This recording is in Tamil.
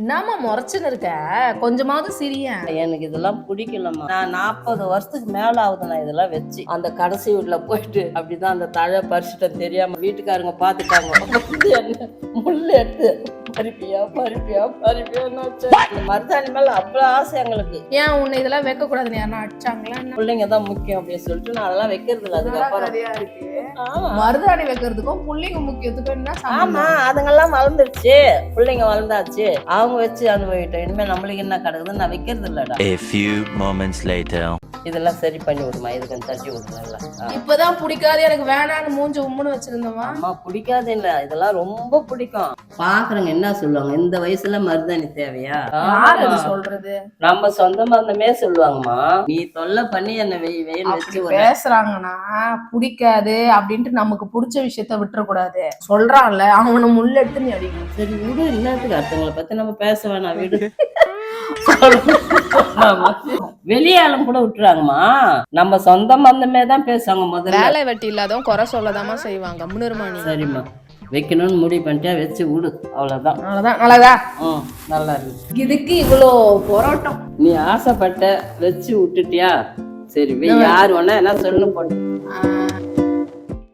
என்னம்மா முறைச்சுன்னு இருக்க? கொஞ்சமாவது சிரியா. எனக்கு இதெல்லாம் பிடிக்கலம்மா. நான் 40 வருஷத்துக்கு மேல ஆகுது நான் இதெல்லாம் வச்சு. அந்த கடைசி வீட்டுல போயிட்டு அப்படிதான் அந்த தழை பறிச்சுட்டேன் தெரியாம வீட்டுக்காரங்க பாத்துட்டாங்க. முள்ள எடுத்து பறிப்பியா மருதாணி மேல அவ்வளவு ஆசை எங்களுக்கு. ஏன் உன்னை இதெல்லாம் வைக்க கூடாதுன்னு யாரா அடிச்சாங்களா? பிள்ளைங்க தான் முக்கியம் அப்படின்னு சொல்லிட்டு நான் அதெல்லாம் வைக்கிறது இல்லை. அதுக்கப்புறம் மருதாணி வைக்கிறதுக்கும் பிள்ளைங்க முக்கியத்துக்கும் என்ன? ஆமா, அதுங்கெல்லாம் வளர்ந்துருச்சு, பிள்ளைங்க வளர்ந்தாச்சு, அவங்க வச்சு அனுபவிட்டோம். இனிமே நம்மளுக்கு என்ன கிடக்குதுன்னு நான் வைக்கிறது இல்லடா. A few moments later. இதெல்லாம் சரி பண்ணி விடுமா, இது கொஞ்சம் தட்டி விடுறேன்ல. இப்பதான் பிடிக்காது எனக்கு வேணான்னு மூஞ்சி உம்முன்னு வச்சிருந்தவா. அம்மா பிடிக்காது இல்ல, இதெல்லாம் ரொம்ப பிடிக்கும். பாக்குறவங்க என்ன சொல்லுவாங்க, இந்த வயசுல மருதாணி தேவையா? சொல்றது நம்ம சொந்த பந்தமே சொல்லுவாங்கம்மா. நீ தொல்லை பண்ணி என்ன வெயின்னு வச்சு பேசுறாங்கன்னா பிடிக்காது அப்படின்ட்டு நமக்கு பிடிச்ச விஷயத்த விட்டுற கூடாது. சொல்றான்ல அவனை முள்ள எடுத்து நீ அடிக்கணும். சரி விடு, என்னத்துக்கு அடுத்தவங்களை பத்தி நம்ம பேச வேணாம், விடு. வெளியாலும் கூட விட்டுறாங்கம்மா, நம்ம சொந்த பந்தமே தான் பேசுவாங்க. முதல்ல வேலை வெட்டி இல்லாதவங்க குறை சொல்லதாமா செய்வாங்க. முன்னுரிமாணி. சரிம்மா, வைக்கணும்னு முடிவு பண்ணிட்டா வச்சு விடு, அவ்வளவுதான். நல்லதா? நல்லா இருக்கு. இதுக்கு இவ்வளோ போராட்டம். நீ ஆசைப்பட்ட வச்சு விட்டுட்டியா? சரி, யாரு வேணா என்ன சொல்லு போட்டு.